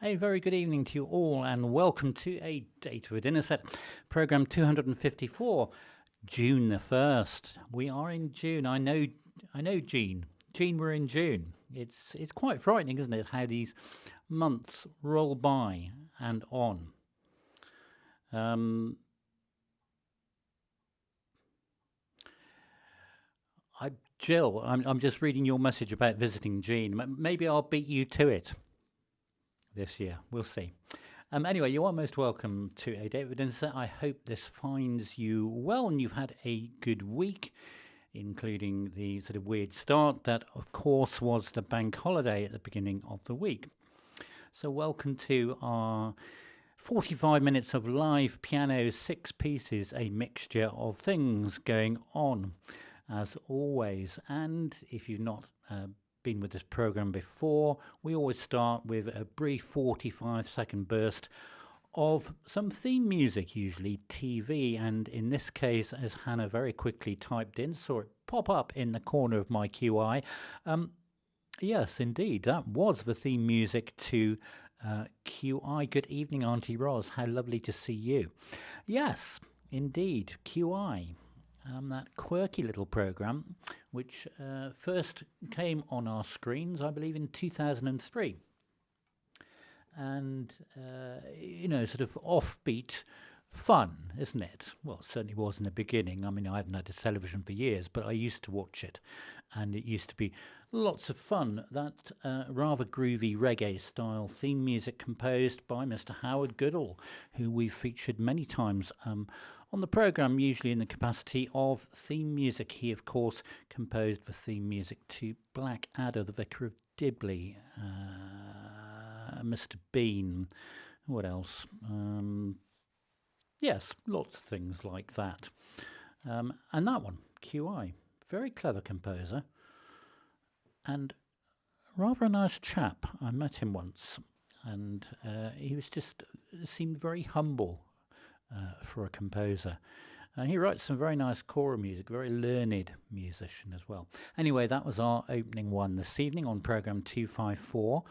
A very good evening to you all, and welcome to a Date with Innerset, program 254, June the 1st. We are in June. I know, Jean. Jean, we're in June. It's quite frightening, isn't it, how these months roll by and on. Jill, I'm just reading your message about visiting Jean. Maybe I'll beat you to it this year. We'll see. Anyway, you are most welcome to a Date with Innerset. I hope this finds you well and you've had a good week, including the sort of weird start that, of course, was the bank holiday at the beginning of the week. So welcome to our 45 minutes of live piano, 6 pieces, a mixture of things going on, as always. And if you've not been with this program before, we always start with a brief 45-second burst of some theme music, usually TV, and in this case, as Hannah very quickly typed in, saw it pop up in the corner of my QI. Yes, indeed, that was the theme music to QI. Good evening, Auntie Roz. How lovely to see you. Yes, indeed, QI. That quirky little program, which first came on our screens, I believe, in 2003. And, sort of offbeat fun, isn't it? Well, it certainly was in the beginning. I mean, I haven't had a television for years, but I used to watch it. And it used to be lots of fun. That rather groovy reggae-style theme music composed by Mr. Howard Goodall, who we've featured many times on the programme, usually in the capacity of theme music. He, of course, composed the theme music to Blackadder, The Vicar of Dibley, Mr. Bean, what else? Yes, lots of things like that. And that one, QI, very clever composer and rather a nice chap. I met him once and he was seemed very humble for a composer. And he writes some very nice choral music, very learned musician as well. Anyway, that was our opening one this evening on program 254.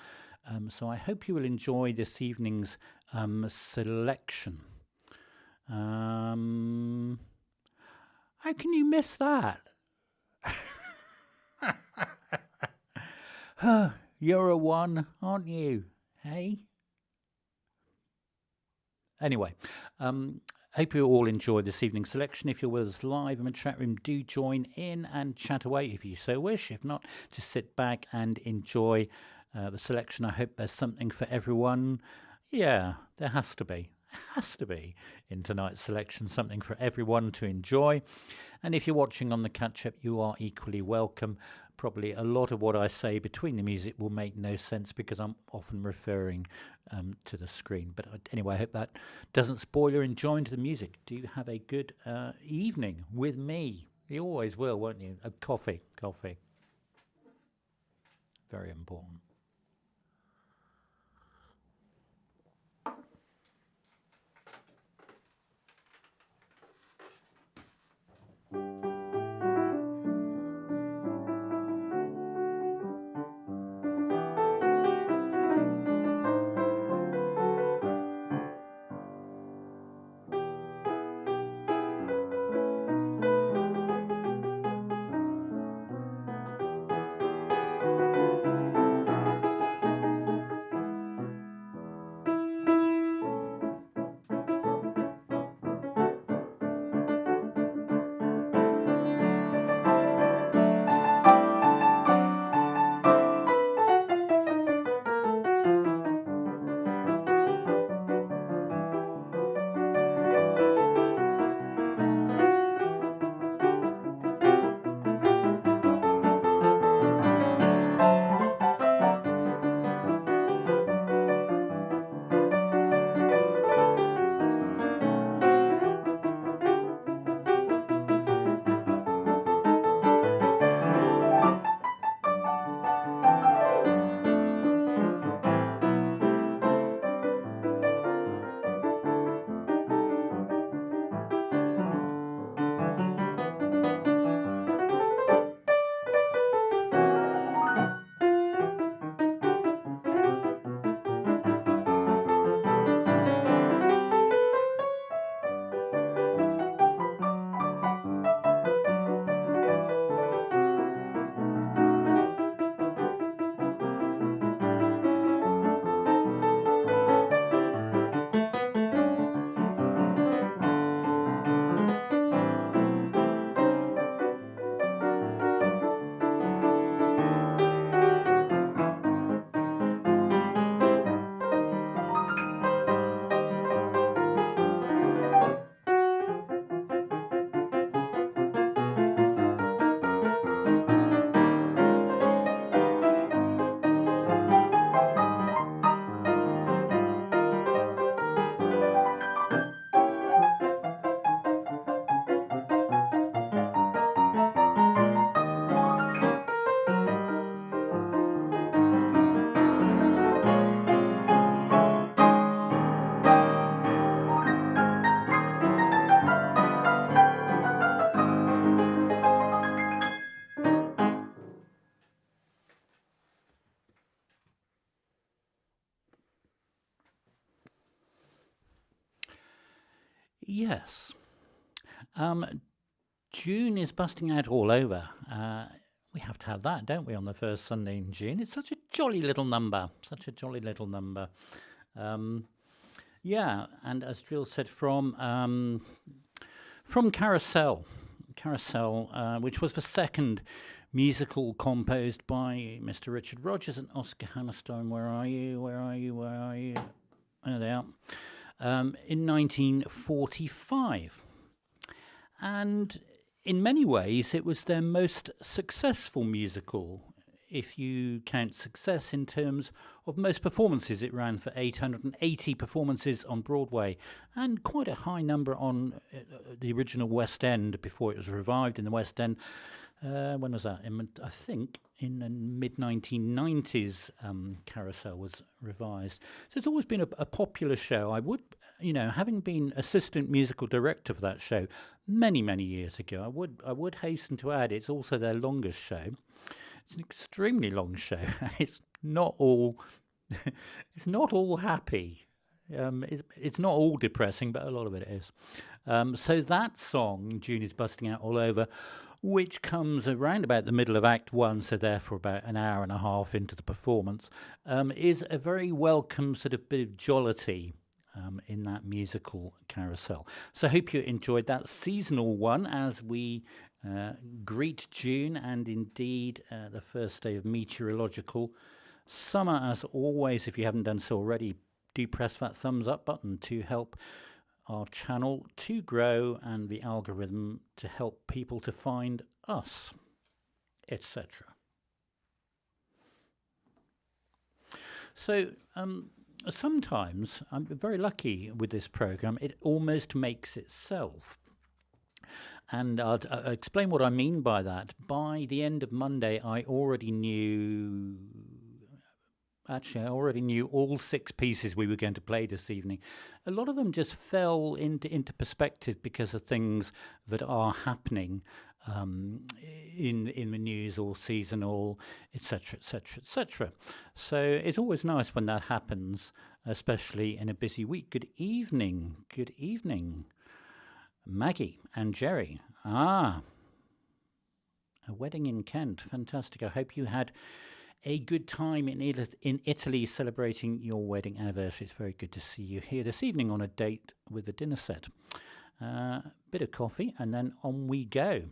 So I hope you will enjoy this evening's selection. How can you miss that? You're a one, aren't you? Hey? Anyway, hope you all enjoy this evening's selection. If you're with us live in the chat room, do join in and chat away if you so wish. If not, just sit back and enjoy the selection. I hope there's something for everyone. Yeah, there has to be. Has to be in tonight's selection, something for everyone to enjoy. And if you're watching on the catch-up, you are equally welcome. Probably a lot of what I say between the music will make no sense because I'm often referring to the screen. But anyway, I hope that doesn't spoil your enjoyment of the music. Do you have a good evening with me? You always will, won't you? Coffee. Very important. Yes. June is busting out all over. We have to have that, don't we, on the first Sunday in June? It's such a jolly little number. Such a jolly little number. Yeah, and as Jules said, from Carousel, which was the second musical composed by Mr. Richard Rodgers and Oscar Hammerstein. Where are you? Where are you? Where are you? There they are. In 1945. And in many ways, it was their most successful musical, if you count success in terms of most performances. It ran for 880 performances on Broadway and quite a high number on the original West End before it was revived in the West End. When was that? I think in the mid-1990s, Carousel was revised. So it's always been a popular show. I would, having been assistant musical director for that show many, many years ago, I would hasten to add it's also their longest show. It's an extremely long show. It's not all it's not all happy. It's not all depressing, but a lot of it is. So that song, June is Busting Out All Over, which comes around about the middle of Act 1, so therefore about an hour and a half into the performance, is a very welcome sort of bit of jollity in that musical Carousel. So I hope you enjoyed that seasonal one as we greet June and indeed the first day of meteorological summer. As always, if you haven't done so already, do press that thumbs up button to help our channel to grow and the algorithm to help people to find us, etc. So sometimes I'm very lucky with this program, it almost makes itself. And I'll explain what I mean by that. By the end of Monday, I already knew all 6 pieces we were going to play this evening. A lot of them just fell into perspective because of things that are happening in the news or seasonal, etc., etc., etc. So it's always nice when that happens, especially in a busy week. Good evening. Good evening. Maggie and Jerry. A wedding in Kent. Fantastic. I hope you had a good time in Italy celebrating your wedding anniversary. It's very good to see you here this evening on a date with the dinner set. Bit of coffee and then on we go.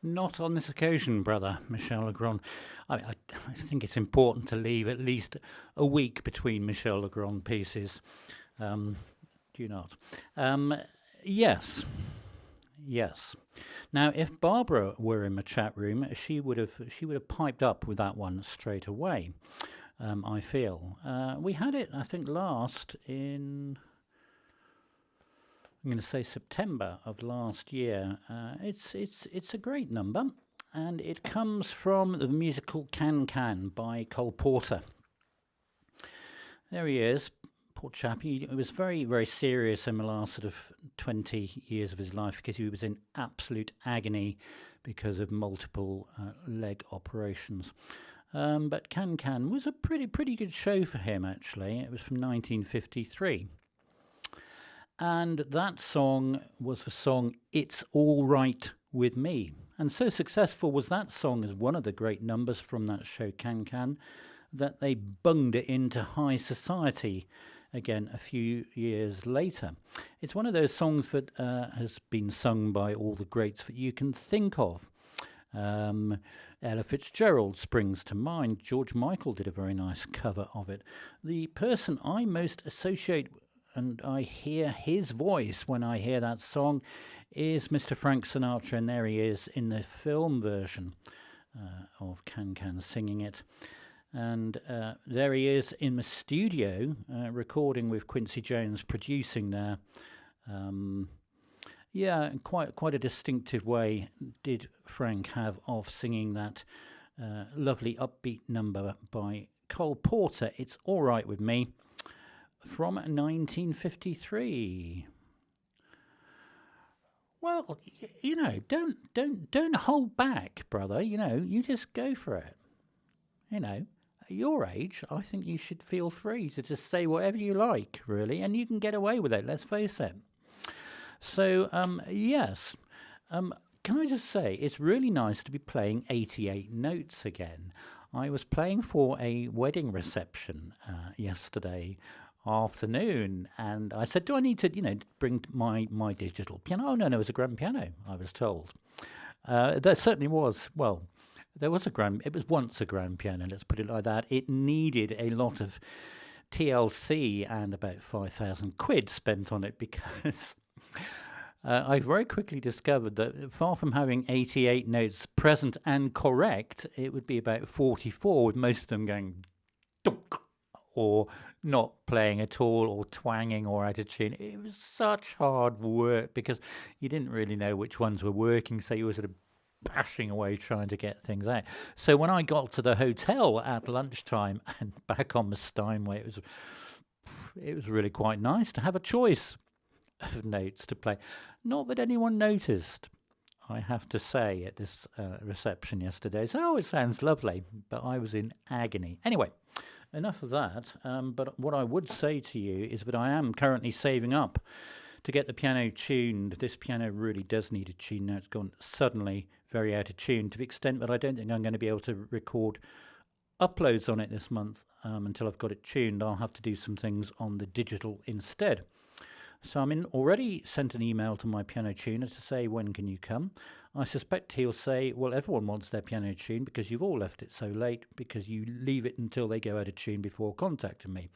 Not on this occasion, brother, Michel Legrand. I think it's important to leave at least a week between Michel Legrand pieces. Do you not? Yes. Yes. Now, if Barbara were in the chat room, she would have piped up with that one straight away. I feel we had it, I think, last in, I'm going to say, September of last year. It's a great number, and it comes from the musical Can Can by Cole Porter. There he is. Poor chap. He was very, very serious in the last sort of 20 years of his life because he was in absolute agony because of multiple leg operations. But Can Can was a pretty good show for him, actually. It was from 1953. And that song was the song It's All Right With Me. And so successful was that song as one of the great numbers from that show, Can Can, that they bunged it into high society again a few years later. It's one of those songs that has been sung by all the greats that you can think of. Ella Fitzgerald springs to mind. George Michael did a very nice cover of it. The person I most associate and I hear his voice when I hear that song is Mr. Frank Sinatra, and there he is in the film version of Can Can singing it. And there he is in the studio recording with Quincy Jones producing there. Yeah, quite a distinctive way did Frank have of singing that lovely upbeat number by Cole Porter, It's All Right With Me, from 1953. Well, you know, don't hold back, brother. You know, you just go for it. You know, at your age, I think you should feel free to just say whatever you like, really, and you can get away with it. Let's face it. So, yes, can I just say, it's really nice to be playing 88 notes again. I was playing for a wedding reception yesterday afternoon, and I said, do I need to, you know, bring my digital piano? Oh, no, it was a grand piano, I was told. There certainly was, well, it was once a grand piano, let's put it like that. It needed a lot of TLC and about 5,000 quid spent on it because I very quickly discovered that far from having 88 notes present and correct, it would be about 44, with most of them going dunk, or not playing at all, or twanging, or out of tune. It was such hard work because you didn't really know which ones were working, so you were sort of bashing away trying to get things out. So when I got to the hotel at lunchtime and back on the Steinway, it was really quite nice to have a choice of notes to play. Not that anyone noticed, I have to say, at this reception yesterday. So, oh, it sounds lovely, but I was in agony. Anyway, enough of that. But what I would say to you is that I am currently saving up to get the piano tuned. This piano really does need a tune now. It's gone suddenly very out of tune, to the extent that I don't think I'm going to be able to record uploads on it this month until I've got it tuned. I'll have to do some things on the digital instead. So already sent an email to my piano tuner to say, when can you come? I suspect he'll say, well, everyone wants their piano tuned because you've all left it so late, because you leave it until they go out of tune before contacting me.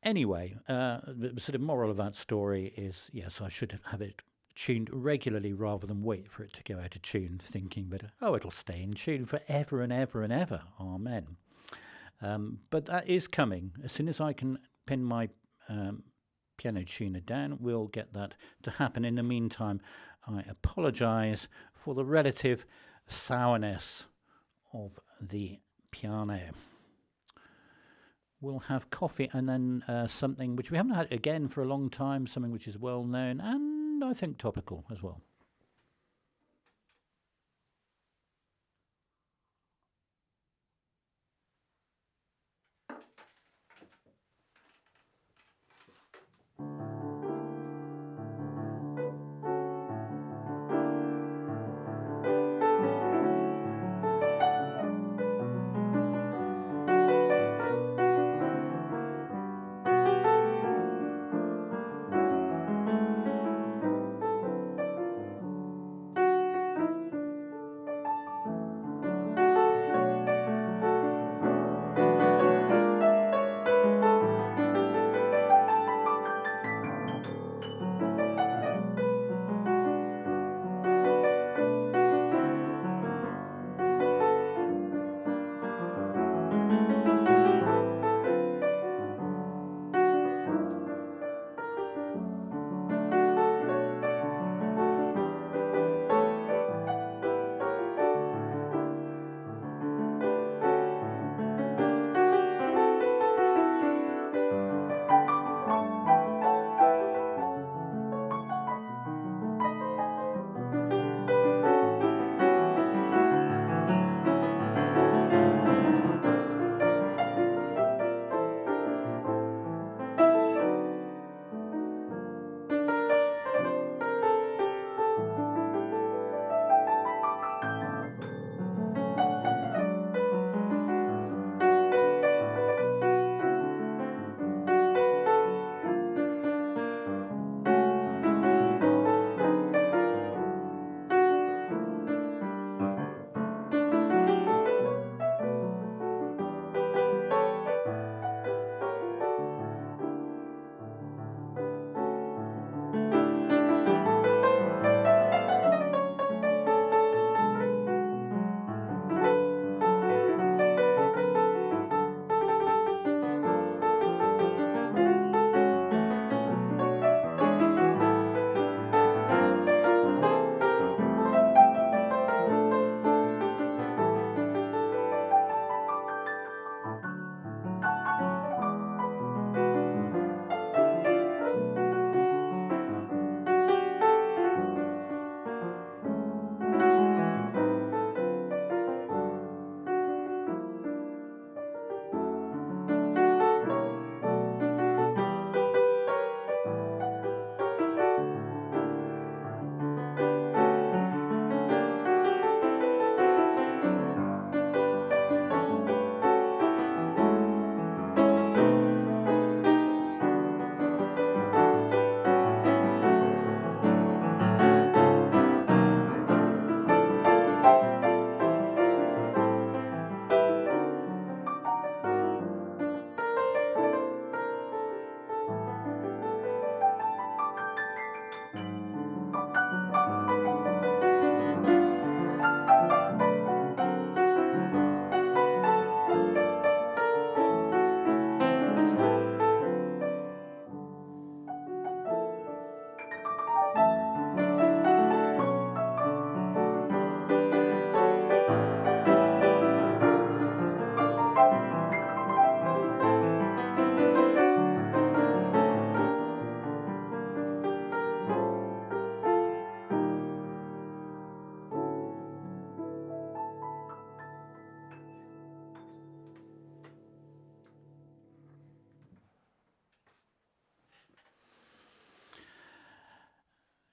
Anyway, the sort of moral of that story is, yes, I should have it tuned regularly rather than wait for it to go out of tune, thinking that, oh, it'll stay in tune forever and ever and ever. Amen. But that is coming. As soon as I can pin my piano tuner down, we'll get that to happen. In the meantime, I apologise for the relative sourness of the piano. We'll have coffee and then something which we haven't had again for a long time, something which is well known and I think topical as well.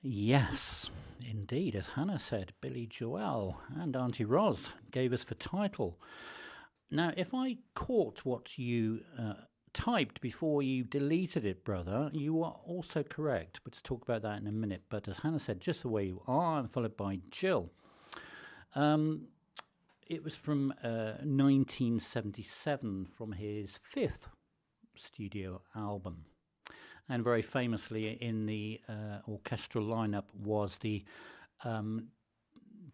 Yes, indeed, as Hannah said, Billy Joel and Auntie Roz gave us the title. Now, if I caught what you typed before you deleted it, brother, you are also correct. But to talk about that in a minute. But as Hannah said, just the way you are, and followed by Jill. It was from 1977, from his 5th studio album. And very famously in the orchestral lineup was the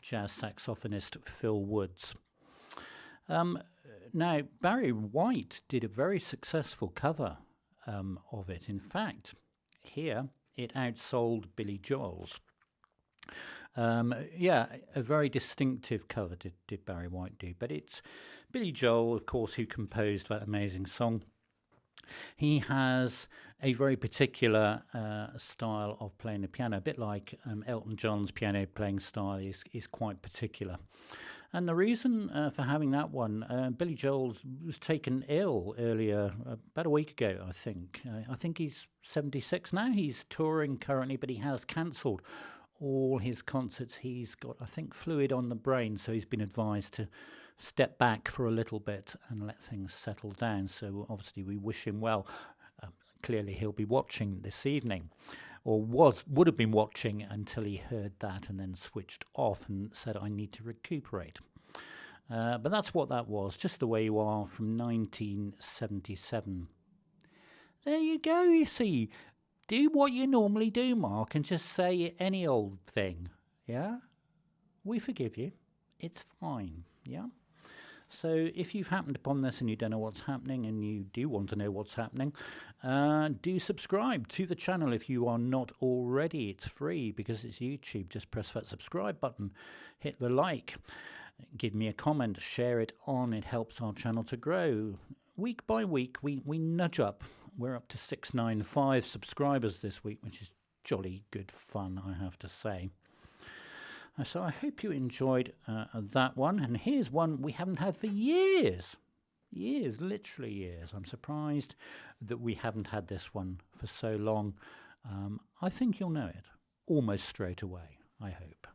jazz saxophonist Phil Woods. Now, Barry White did a very successful cover of it. In fact, here it outsold Billy Joel's. Yeah, a very distinctive cover did Barry White do. But it's Billy Joel, of course, who composed that amazing song. He has a very particular style of playing the piano, a bit like Elton John's piano playing style is quite particular. And the reason for having that one, Billy Joel was taken ill earlier, about a week ago, I think. I think he's 76 now. He's touring currently, but he has cancelled all his concerts. He's got, I think, fluid on the brain, so he's been advised to step back for a little bit and let things settle down. So obviously we wish him well. Clearly he'll be watching this evening, or would have been watching until he heard that and then switched off and said, I need to recuperate. But that's what that was, just the way you are, from 1977. There you go, you see. Do what you normally do, Mark, and just say any old thing, yeah? We forgive you. It's fine, yeah? So if you've happened upon this and you don't know what's happening and you do want to know what's happening, do subscribe to the channel if you are not already. It's free because it's YouTube. Just press that subscribe button, hit the like, give me a comment, share it on. It helps our channel to grow. Week by week, we nudge up. We're up to 695 subscribers this week, which is jolly good fun, I have to say. So I hope you enjoyed that one. And here's one we haven't had for years. Years, literally years. I'm surprised that we haven't had this one for so long. I think you'll know it almost straight away, I hope.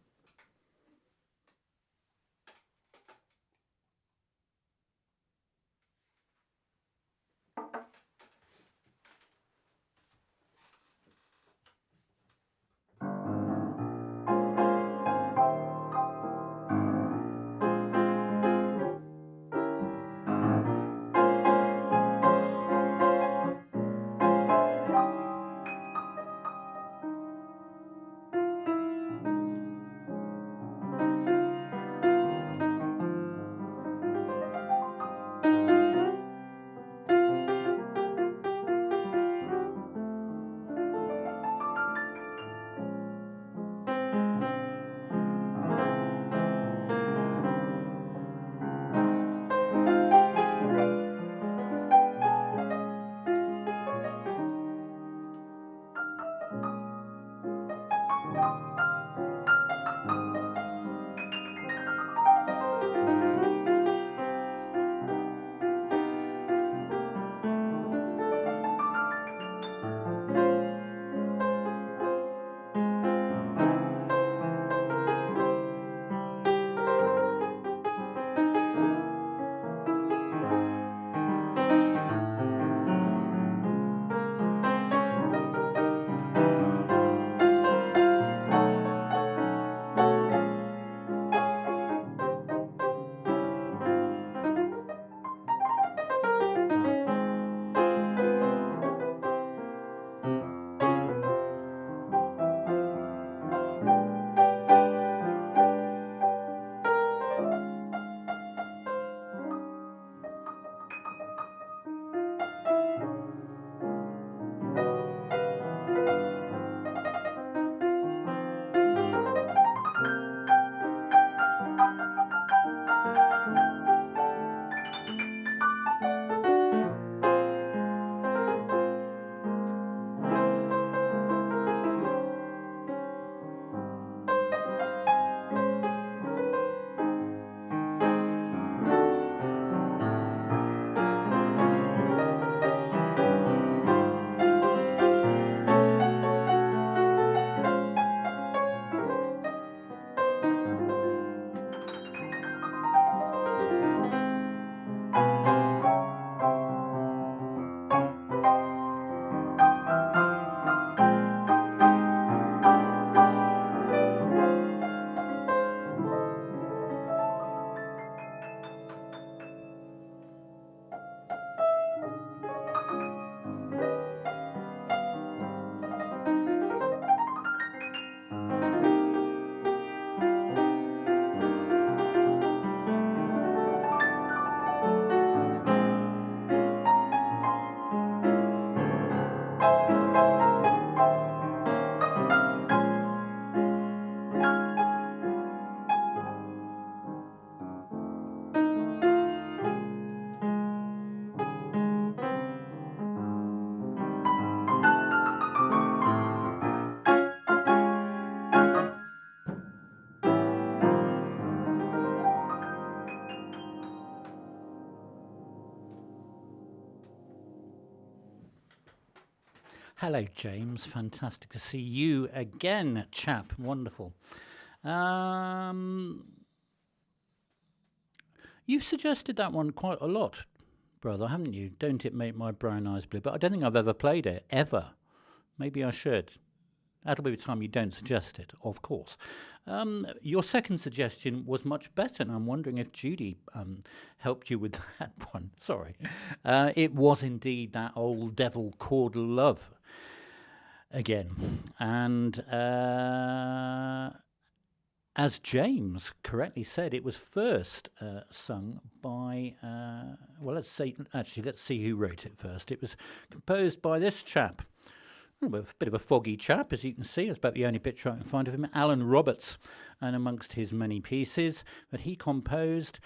Hello, James. Fantastic to see you again, chap. Wonderful. You've suggested that one quite a lot, brother, haven't you? Don't it make my brown eyes blue? But I don't think I've ever played it, ever. Maybe I should. That'll be the time you don't suggest it, of course. Your second suggestion was much better, and I'm wondering if Judy helped you with that one. Sorry. It was indeed that old devil called Love again. And as James correctly said, it was first sung by, well, let's see who wrote it first. It was composed by this chap. A bit of a foggy chap, as you can see. It's about the only picture I can find of him, Allan Roberts. And amongst his many pieces that he composed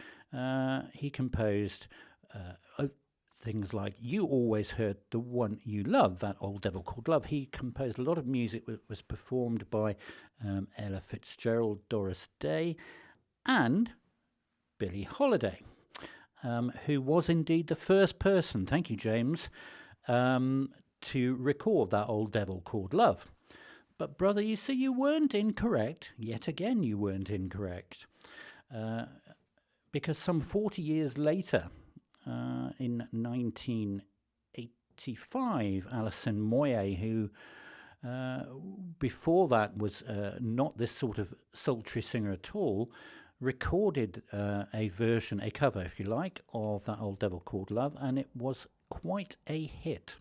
things like You Always Heard the One You Love, that old devil called Love. He composed a lot of music that was performed by Ella Fitzgerald, Doris Day, and Billie Holiday, who was indeed the first person, thank you, James, to record that old devil called Love. But brother, you see, you weren't incorrect. Yet again, you weren't incorrect. Because some 40 years later, in 1985, Alison Moyet, who before that was not this sort of sultry singer at all, recorded a version, a cover, if you like, of that old devil called Love, and it was quite a hit.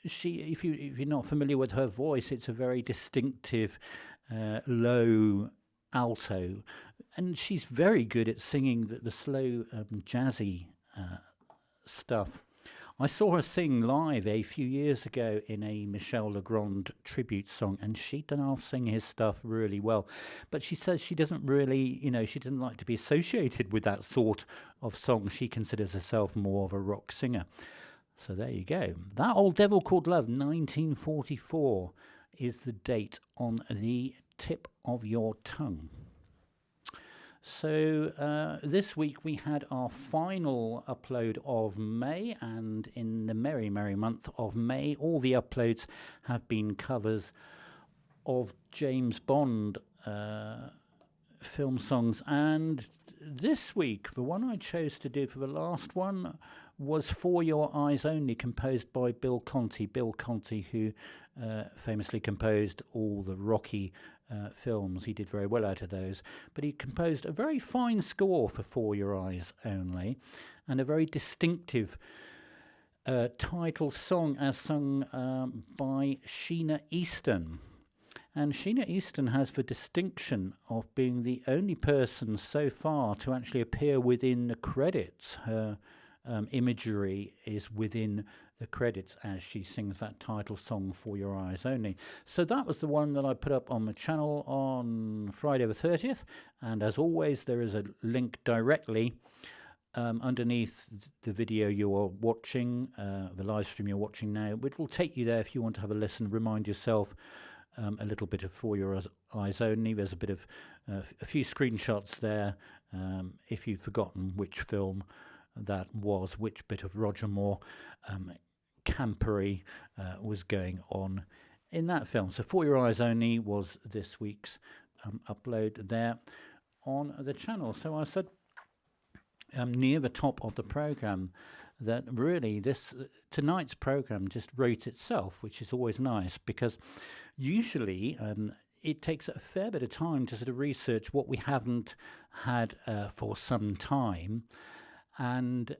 If you're not familiar with her voice, it's a very distinctive low alto, and she's very good at singing the slow jazzy stuff. I saw her sing live a few years ago in a Michel Legrand tribute song, and she done half sing his stuff really well. But she says she doesn't really, she doesn't like to be associated with that sort of song. She considers herself more of a rock singer. So there you go. That old devil called Love, 1944, is the date on the tip of your tongue. So this week we had our final upload of May, and in the merry, merry month of May, all the uploads have been covers of James Bond film songs. And this week, the one I chose to do for the last one was For Your Eyes Only, composed by BILL Conti. BILL Conti, who famously composed all the Rocky films. He did very well out of those. But he composed a very fine score for Your Eyes Only, and a very distinctive title song as sung by SHEEN EASTON. And SHEEN EASTON has the distinction of being the only person so far to actually appear within the credits. Her imagery is within the credits as she sings that title song For Your Eyes Only. So that was the one that I put up on the channel on Friday the 30th, and as always there is a link directly underneath the video you're watching, the live stream you're watching now, which will take you there if you want to have a listen. Remind yourself a little bit of For Your Eyes Only. There's a bit of a few screenshots there if you've forgotten which film that was, which bit of Roger Moore campery was going on in that film. So For Your Eyes Only was this week's upload there on the channel. So I said near the top of the program that really tonight's program just wrote itself, which is always nice, because usually it takes a fair bit of time to sort of research what we haven't had for some time, and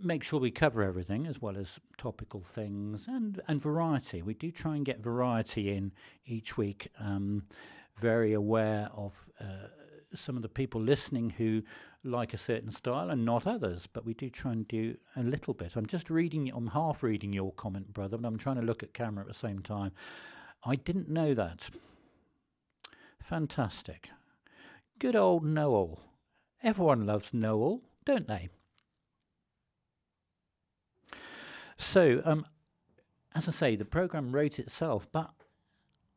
make sure we cover everything, as well as topical things and variety. We do try and get variety in each week. Very aware of some of the people listening who like a certain style and not others, but we do try and do a little bit. I'm half reading your comment, brother, but I'm trying to look at camera at the same time. I didn't know that. Fantastic. Good old Noel. Everyone loves Noel, don't they? So, as I say, the program wrote itself, but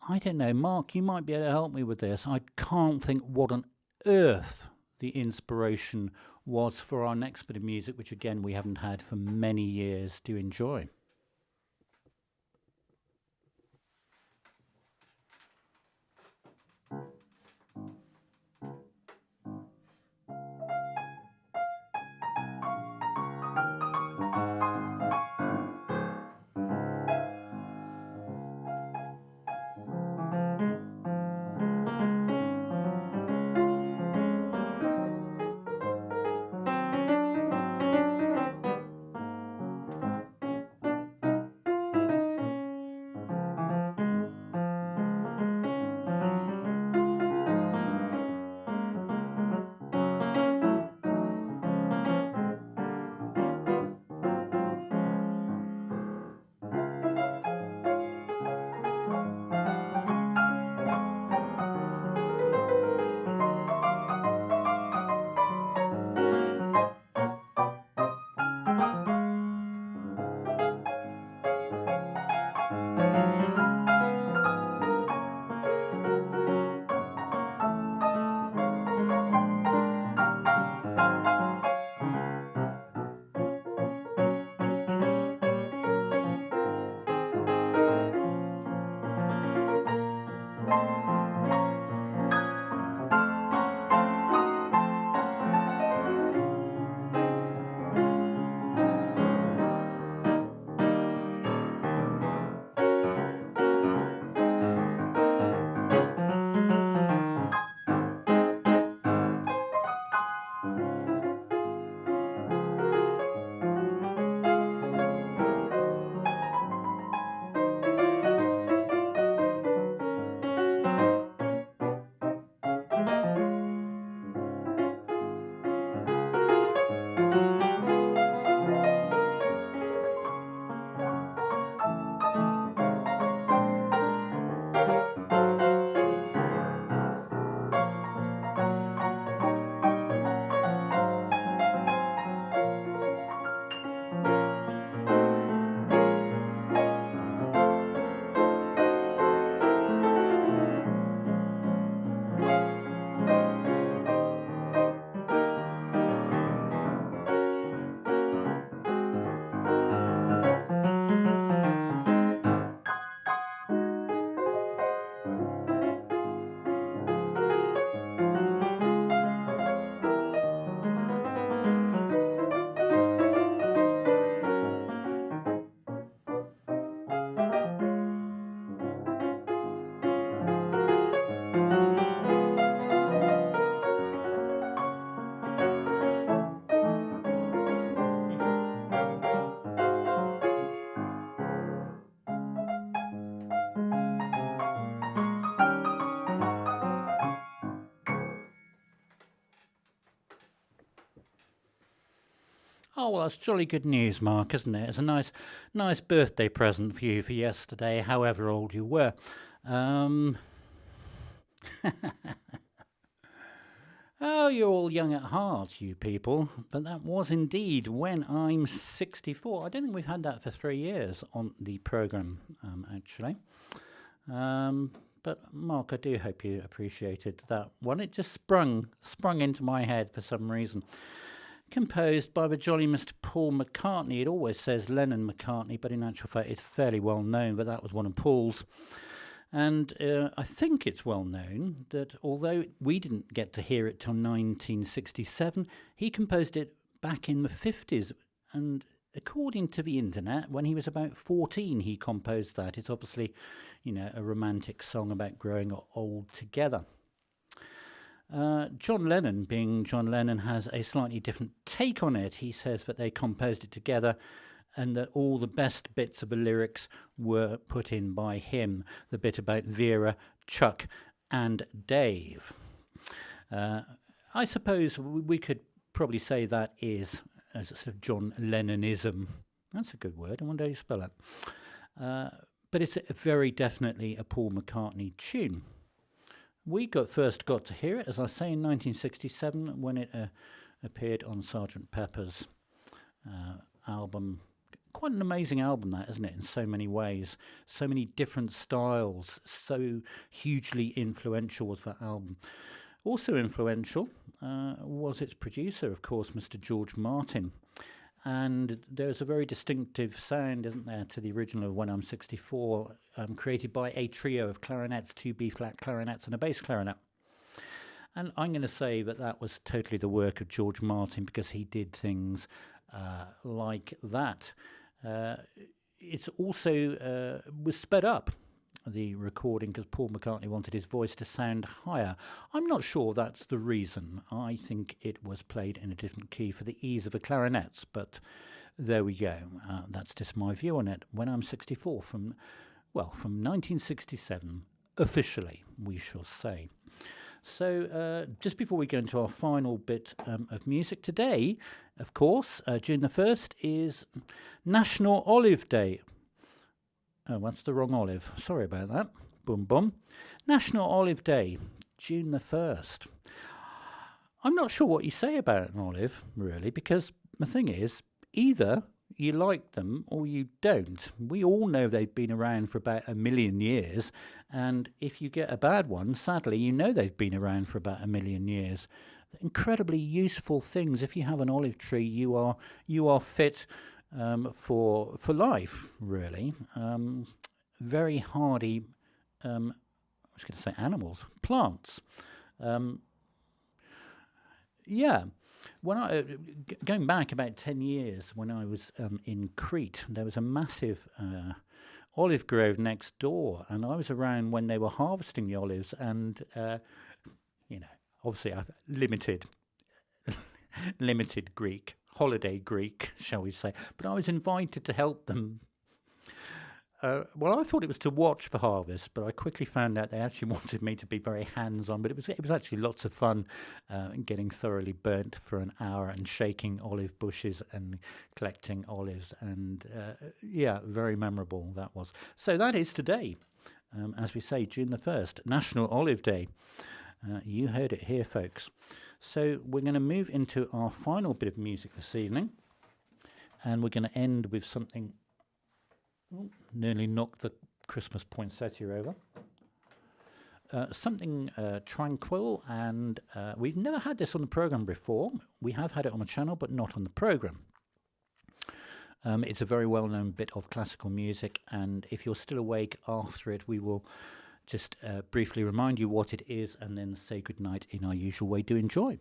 I don't know, Mark, you might be able to help me with this. I can't think what on earth the inspiration was for our next bit of music, which again we haven't had for many years to enjoy. Oh, well, that's jolly good news, Mark, isn't it? It's a nice birthday present for you for yesterday, however old you were. Um, oh, you're all young at heart, you people. But that was indeed when I'm 64. I don't think we've had that for 3 years on the programme, actually. But Mark, I do hope you appreciated that one. It just sprung into my head for some reason. Composed by the jolly Mr. Paul McCartney. It always says Lennon-McCartney, but in actual fact it's fairly well known that that was one of Paul's. And I think it's well known that although we didn't get to hear it till 1967, he composed it back in the 50s. And according to the internet, when he was about 14, he composed that. It's obviously, you know, a romantic song about growing old together. John Lennon, being John Lennon, has a slightly different take on it. He says that they composed it together and that all the best bits of the lyrics were put in by him. The bit about Vera, Chuck and Dave. I suppose we could probably say that is a sort of John Lennonism. That's a good word. I wonder how you spell it. But it's very definitely a Paul McCartney tune. We first got to hear it, as I say, in 1967 when it appeared on Sgt. Pepper's album. Quite an amazing album, that, isn't it, in so many ways. So many different styles. So hugely influential was that album. Also influential was its producer, of course, Mr. George Martin. And there's a very distinctive sound, isn't there, to the original of When I'm 64, created by a trio of clarinets, 2 B-flat clarinets and a bass clarinet. And I'm going to say that that was totally the work of George Martin because he did things like that. It's also was sped up, the recording, because Paul McCartney wanted his voice to sound higher. I'm not sure that's the reason. I think it was played in a different key for the ease of the clarinets, but there we go. That's just my view on it. When I'm 64, from 1967, officially, we shall say. So just before we go into our final bit of music today, of course, June the 1st is National Olive Day. Oh, that's the wrong olive. Sorry about that. Boom, boom. National Olive Day, June the 1st. I'm not sure what you say about an olive, really, because the thing is, either you like them or you don't. We all know they've been around for about 1 million years, and if you get a bad one, sadly, you know they've been around for about 1 million years. Incredibly useful things. If you have an olive tree, you are fit for life, really. Very hardy, I was going to say animals, plants. Yeah. When going back about 10 years, when I was in Crete, there was a massive olive grove next door, and I was around when they were harvesting the olives, and obviously I've limited Greek, holiday Greek, shall we say, but I was invited to help them. Well, I thought it was to watch the harvest, but I quickly found out they actually wanted me to be very hands-on. But it was actually lots of fun, getting thoroughly burnt for an hour and shaking olive bushes and collecting olives, and very memorable that was. So that is today, as we say, June the 1st, National Olive Day. You heard it here, folks. So we're going to move into our final bit of music this evening, and we're going to end with something. Nearly knocked the Christmas poinsettia over. Something tranquil, and we've never had this on the programme before. We have had it on the channel, but not on the programme. It's a very well-known bit of classical music, and if you're still awake after it, we will just briefly remind you what it is and then say goodnight in our usual way. Do enjoy.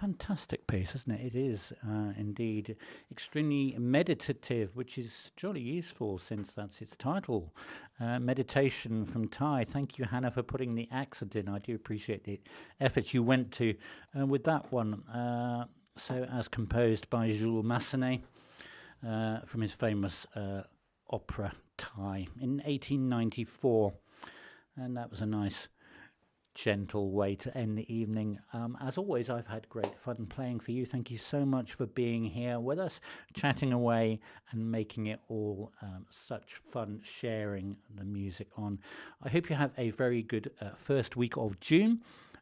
Fantastic piece, isn't it? It is indeed extremely meditative, which is jolly useful since that's its title. Meditation from THAI. Thank you, Hannah, for putting the accent in. I do appreciate the effort you went to with that one. So, as composed by Jules Massenet from his famous opera THAI in 1894. And that was a nice gentle way to end the evening. As always, I've had great fun playing for you. Thank you so much for being here with us, chatting away and making it all such fun, sharing the music on. I hope you have a very good first week of June,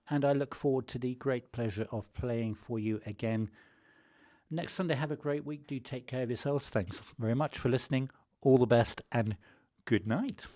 and I look forward to the great pleasure of playing for you again next Sunday. Have a great week. Do take care of yourselves. Thanks very much for listening. All the best and good night.